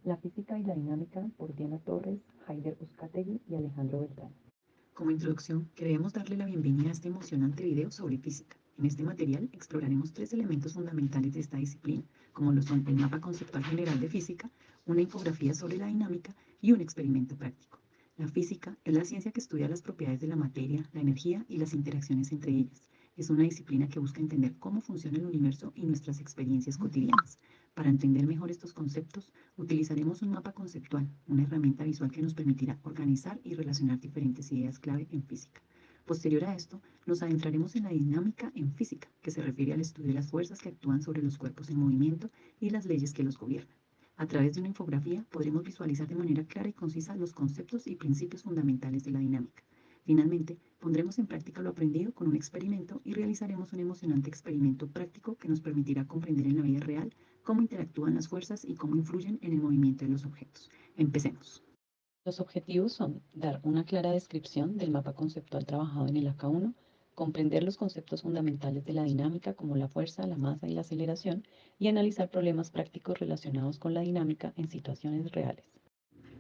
La física y la dinámica por Diana Torres, Haider Uzcategui y Alejandro Beltrán. Como introducción, queremos darle la bienvenida a este emocionante video sobre física. En este material exploraremos tres elementos fundamentales de esta disciplina, como lo son el mapa conceptual general de física, una infografía sobre la dinámica y un experimento práctico. La física es la ciencia que estudia las propiedades de la materia, la energía y las interacciones entre ellas. Es una disciplina que busca entender cómo funciona el universo y nuestras experiencias cotidianas. Para entender mejor estos conceptos, utilizaremos un mapa conceptual, una herramienta visual que nos permitirá organizar y relacionar diferentes ideas clave en física. Posterior a esto, nos adentraremos en la dinámica en física, que se refiere al estudio de las fuerzas que actúan sobre los cuerpos en movimiento y las leyes que los gobiernan. A través de una infografía podremos visualizar de manera clara y concisa los conceptos y principios fundamentales de la dinámica. Finalmente, pondremos en práctica lo aprendido con un experimento y realizaremos un emocionante experimento práctico que nos permitirá comprender en la vida real cómo interactúan las fuerzas y cómo influyen en el movimiento de los objetos. Empecemos. Los objetivos son dar una clara descripción del mapa conceptual trabajado en el AK1, comprender los conceptos fundamentales de la dinámica como la fuerza, la masa y la aceleración, y analizar problemas prácticos relacionados con la dinámica en situaciones reales.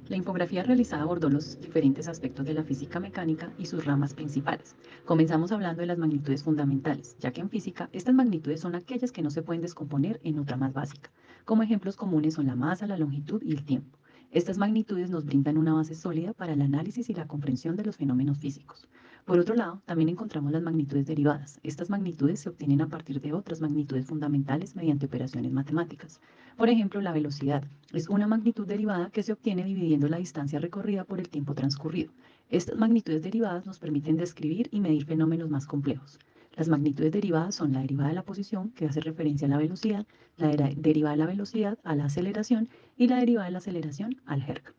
La infografía realizada abordó los diferentes aspectos de la física mecánica y sus ramas principales. Comenzamos hablando de las magnitudes fundamentales, ya que en física estas magnitudes son aquellas que no se pueden descomponer en otra más básica. Como ejemplos comunes son la masa, la longitud y el tiempo. Estas magnitudes nos brindan una base sólida para el análisis y la comprensión de los fenómenos físicos. Por otro lado, también encontramos las magnitudes derivadas. Estas magnitudes se obtienen a partir de otras magnitudes fundamentales mediante operaciones matemáticas. Por ejemplo, la velocidad es una magnitud derivada que se obtiene dividiendo la distancia recorrida por el tiempo transcurrido. Estas magnitudes derivadas nos permiten describir y medir fenómenos más complejos. Las magnitudes derivadas son la derivada de la posición, que hace referencia a la velocidad, la derivada de la velocidad a la aceleración y la derivada de la aceleración al jerk.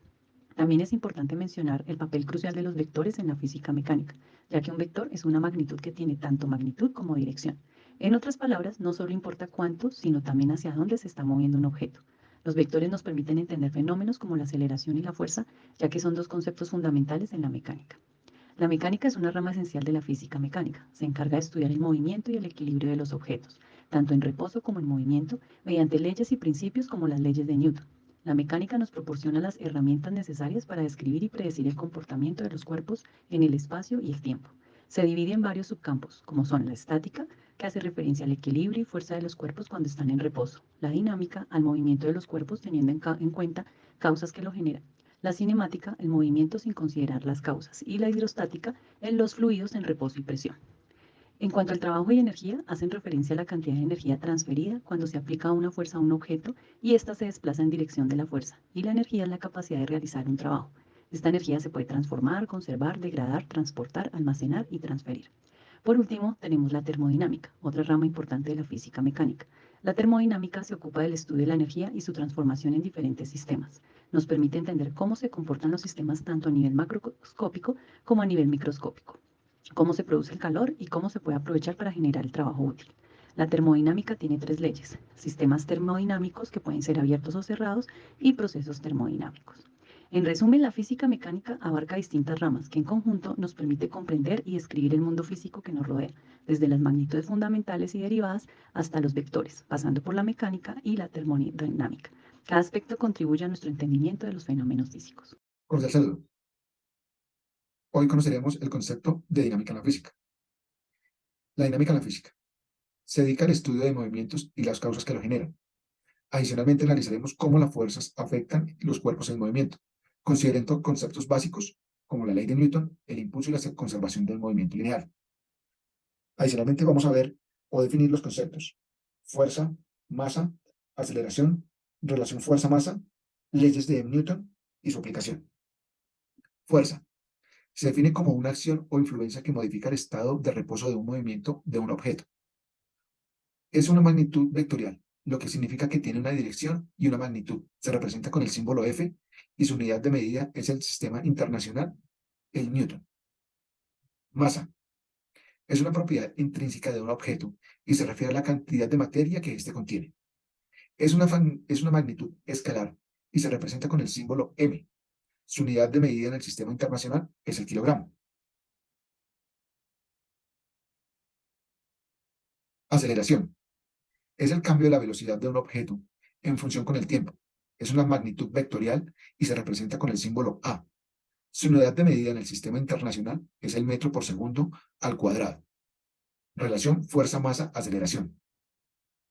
También es importante mencionar el papel crucial de los vectores en la física mecánica, ya que un vector es una magnitud que tiene tanto magnitud como dirección. En otras palabras, no solo importa cuánto, sino también hacia dónde se está moviendo un objeto. Los vectores nos permiten entender fenómenos como la aceleración y la fuerza, ya que son dos conceptos fundamentales en la mecánica. La mecánica es una rama esencial de la física mecánica. Se encarga de estudiar el movimiento y el equilibrio de los objetos, tanto en reposo como en movimiento, mediante leyes y principios como las leyes de Newton. La mecánica nos proporciona las herramientas necesarias para describir y predecir el comportamiento de los cuerpos en el espacio y el tiempo. Se divide en varios subcampos, como son la estática, que hace referencia al equilibrio y fuerza de los cuerpos cuando están en reposo, la dinámica, al movimiento de los cuerpos teniendo en cuenta causas que lo generan, la cinemática, el movimiento sin considerar las causas, y la hidrostática, en los fluidos en reposo y presión. En cuanto al trabajo y energía, hacen referencia a la cantidad de energía transferida cuando se aplica una fuerza a un objeto y ésta se desplaza en dirección de la fuerza, y la energía es la capacidad de realizar un trabajo. Esta energía se puede transformar, conservar, degradar, transportar, almacenar y transferir. Por último, tenemos la termodinámica, otra rama importante de la física mecánica. La termodinámica se ocupa del estudio de la energía y su transformación en diferentes sistemas. Nos permite entender cómo se comportan los sistemas tanto a nivel macroscópico como a nivel microscópico, cómo se produce el calor y cómo se puede aprovechar para generar el trabajo útil. La termodinámica tiene tres leyes: sistemas termodinámicos que pueden ser abiertos o cerrados y procesos termodinámicos. En resumen, la física mecánica abarca distintas ramas que en conjunto nos permite comprender y describir el mundo físico que nos rodea, desde las magnitudes fundamentales y derivadas hasta los vectores, pasando por la mecánica y la termodinámica. Cada aspecto contribuye a nuestro entendimiento de los fenómenos físicos. Cordial saludo. Hoy conoceremos el concepto de dinámica en la física. La dinámica en la física se dedica al estudio de movimientos y las causas que lo generan. Adicionalmente, analizaremos cómo las fuerzas afectan los cuerpos en movimiento, considerando conceptos básicos como la ley de Newton, el impulso y la conservación del movimiento lineal. Adicionalmente, vamos a ver o definir los conceptos: fuerza, masa, aceleración, relación fuerza-masa, leyes de Newton y su aplicación. Fuerza se define como una acción o influencia que modifica el estado de reposo de un movimiento de un objeto. Es una magnitud vectorial, lo que significa que tiene una dirección y una magnitud. Se representa con el símbolo F y su unidad de medida es el sistema internacional, el Newton. Masa es una propiedad intrínseca de un objeto y se refiere a la cantidad de materia que éste contiene. Es una magnitud escalar y se representa con el símbolo M. Su unidad de medida en el sistema internacional es el kilogramo. Aceleración es el cambio de la velocidad de un objeto en función con el tiempo. Es una magnitud vectorial y se representa con el símbolo A. Su unidad de medida en el sistema internacional es el metro por segundo al cuadrado. Relación fuerza-masa-aceleración.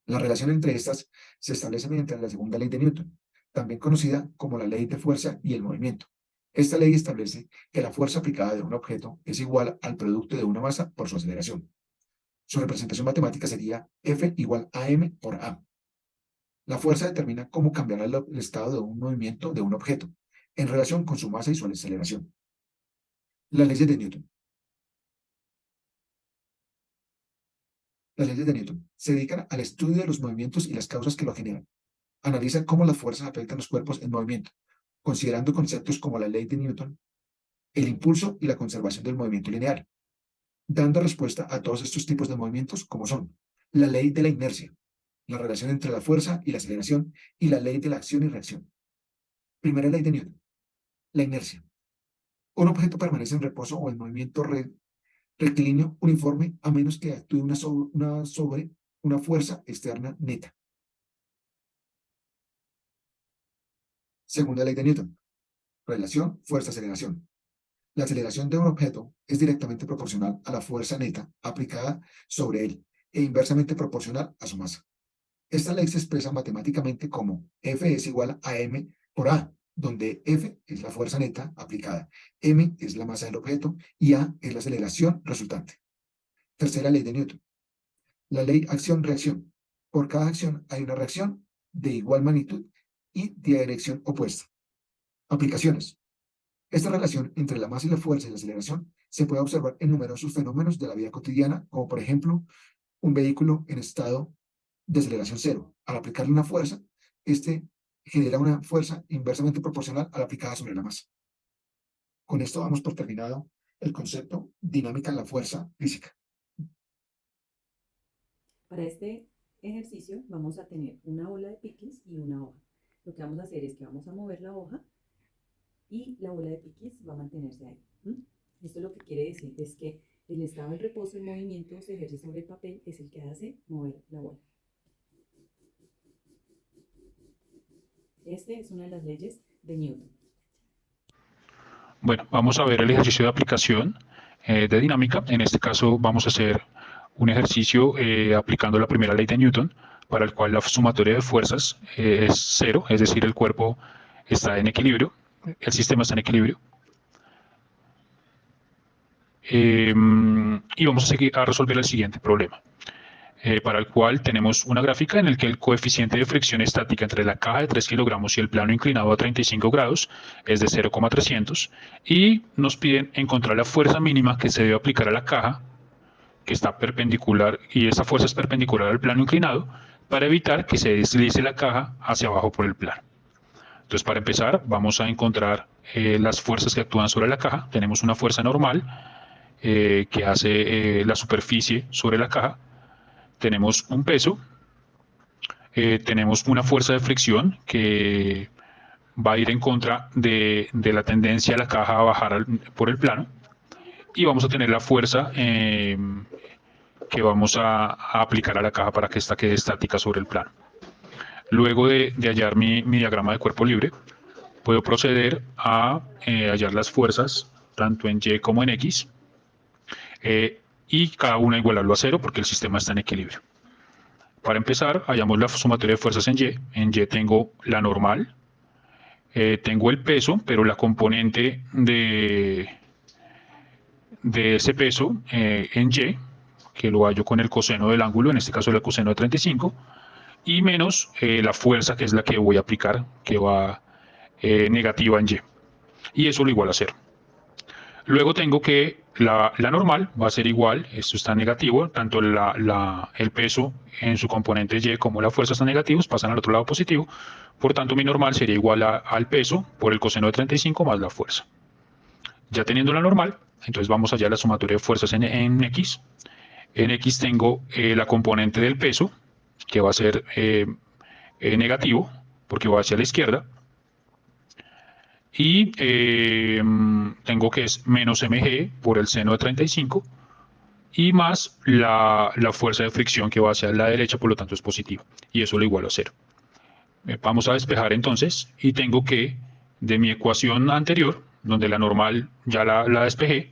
La relación entre estas se establece mediante la segunda ley de Newton, también conocida como la ley de fuerza y el movimiento. Esta ley establece que la fuerza aplicada de un objeto es igual al producto de una masa por su aceleración. Su representación matemática sería F igual a M por A. La fuerza determina cómo cambiará el estado de un movimiento de un objeto en relación con su masa y su aceleración. Las leyes de Newton. Las leyes de Newton se dedican al estudio de los movimientos y las causas que lo generan. Analizan cómo las fuerzas afectan los cuerpos en movimiento, considerando conceptos como la ley de Newton, el impulso y la conservación del movimiento lineal, dando respuesta a todos estos tipos de movimientos como son la ley de la inercia, la relación entre la fuerza y la aceleración y la ley de la acción y reacción. Primera ley de Newton, la inercia. Un objeto permanece en reposo o en movimiento rectilíneo uniforme a menos que actúe sobre una fuerza externa neta. Segunda ley de Newton, relación fuerza-aceleración. La aceleración de un objeto es directamente proporcional a la fuerza neta aplicada sobre él e inversamente proporcional a su masa. Esta ley se expresa matemáticamente como F es igual a M por A, donde F es la fuerza neta aplicada, M es la masa del objeto y A es la aceleración resultante. Tercera ley de Newton. La ley acción-reacción. Por cada acción hay una reacción de igual magnitud y de dirección opuesta. Aplicaciones. Esta relación entre la masa y la fuerza y la aceleración se puede observar en numerosos fenómenos de la vida cotidiana, como por ejemplo un vehículo en estado de aceleración cero. Al aplicarle una fuerza, este genera una fuerza inversamente proporcional a la aplicada sobre la masa. Con esto damos por terminado el concepto dinámica en la fuerza física. Para este ejercicio vamos a tener una bola de piquis y una hoja. Lo que vamos a hacer es que vamos a mover la hoja y la bola de piquis va a mantenerse ahí. Esto lo que quiere decir es que el estado en reposo, el movimiento se ejerce sobre el papel, es el que hace mover la bola. Esta es una de las leyes de Newton. Bueno, vamos a ver el ejercicio de aplicación de dinámica. En este caso vamos a hacer un ejercicio aplicando la primera ley de Newton, para el cual la sumatoria de fuerzas es cero, es decir, el cuerpo está en equilibrio, el sistema está en equilibrio. Y vamos a seguir a resolver el siguiente problema, para el cual tenemos una gráfica en la que el coeficiente de fricción estática entre la caja de 3 kilogramos y el plano inclinado a 35 grados es de 0,300 y nos piden encontrar la fuerza mínima que se debe aplicar a la caja, que está perpendicular, y esa fuerza es perpendicular al plano inclinado, para evitar que se deslice la caja hacia abajo por el plano. Entonces, para empezar, vamos a encontrar las fuerzas que actúan sobre la caja. Tenemos una fuerza normal que hace la superficie sobre la caja. Tenemos un peso, tenemos una fuerza de fricción que va a ir en contra de la tendencia de la caja a bajar por el plano, y vamos a tener la fuerza que vamos a aplicar a la caja para que ésta quede estática sobre el plano. Luego de hallar mi diagrama de cuerpo libre, puedo proceder a hallar las fuerzas tanto en Y como en X, y cada una igualarlo a cero porque el sistema está en equilibrio. Para empezar, hallamos la sumatoria de fuerzas en Y. En Y tengo la normal, tengo el peso, pero la componente de ese peso en Y, que lo hallo con el coseno del ángulo, en este caso el coseno de 35, y menos la fuerza, que es la que voy a aplicar, que va negativa en Y. Y eso lo igual a cero. Luego tengo que la normal va a ser igual, esto está negativo, tanto el peso en su componente Y como la fuerza están negativos, pasan al otro lado positivo, por tanto mi normal sería igual al peso por el coseno de 35 más la fuerza. Ya teniendo la normal, entonces vamos allá a la sumatoria de fuerzas en X. En X tengo la componente del peso, que va a ser negativo, porque va hacia la izquierda, y tengo que es menos mg por el seno de 35 y más la fuerza de fricción que va hacia la derecha, por lo tanto es positiva, y eso lo igualo a cero. Vamos a despejar entonces y tengo que, de mi ecuación anterior, donde la normal ya la despejé,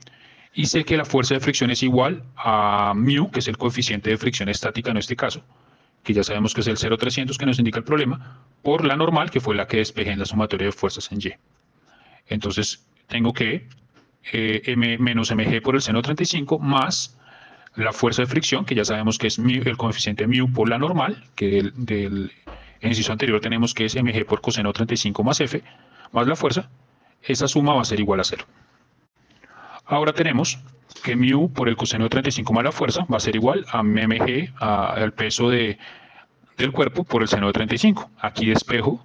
y sé que la fuerza de fricción es igual a μ, que es el coeficiente de fricción estática en este caso, que ya sabemos que es el 0,300 que nos indica el problema, por la normal, que fue la que despejé en la sumatoria de fuerzas en Y. Entonces, tengo que m menos mg por el seno de 35 más la fuerza de fricción, que ya sabemos que es el coeficiente μ por la normal, que del inciso anterior tenemos que es mg por coseno de 35 más f, más la fuerza. Esa suma va a ser igual a 0. Ahora tenemos que μ por el coseno de 35 más la fuerza va a ser igual a mg, al peso del cuerpo por el seno de 35. Aquí despejo,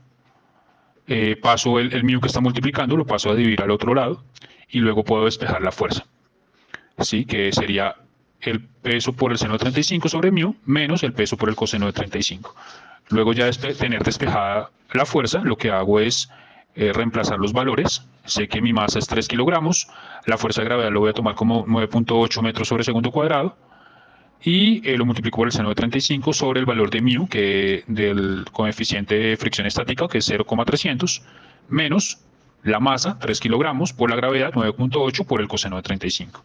paso el μ que está multiplicando, lo paso a dividir al otro lado y luego puedo despejar la fuerza. ¿Sí? Que sería el peso por el seno de 35 sobre μ menos el peso por el coseno de 35. Luego ya de tener despejada la fuerza, lo que hago es reemplazar los valores. Sé que mi masa es 3 kilogramos, la fuerza de gravedad lo voy a tomar como 9.8 metros sobre segundo cuadrado y lo multiplico por el seno de 35 sobre el valor de μ, que del coeficiente de fricción estática, que es 0,300, menos la masa, 3 kilogramos, por la gravedad, 9.8 por el coseno de 35.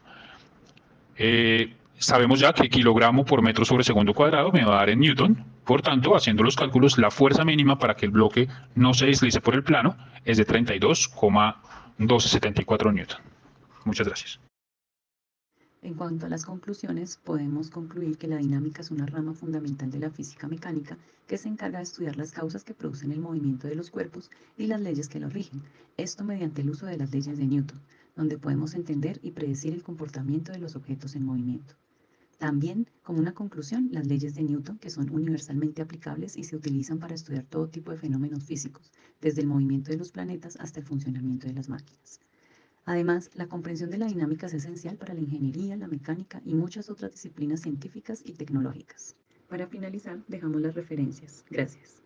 Sabemos ya que kilogramo por metro sobre segundo cuadrado me va a dar en newton. Por tanto, haciendo los cálculos, la fuerza mínima para que el bloque no se deslice por el plano es de 32,1274 newton. Muchas gracias. En cuanto a las conclusiones, podemos concluir que la dinámica es una rama fundamental de la física mecánica que se encarga de estudiar las causas que producen el movimiento de los cuerpos y las leyes que los rigen, esto mediante el uso de las leyes de Newton, donde podemos entender y predecir el comportamiento de los objetos en movimiento. También, como una conclusión, las leyes de Newton, que son universalmente aplicables y se utilizan para estudiar todo tipo de fenómenos físicos, desde el movimiento de los planetas hasta el funcionamiento de las máquinas. Además, la comprensión de la dinámica es esencial para la ingeniería, la mecánica y muchas otras disciplinas científicas y tecnológicas. Para finalizar, dejamos las referencias. Gracias.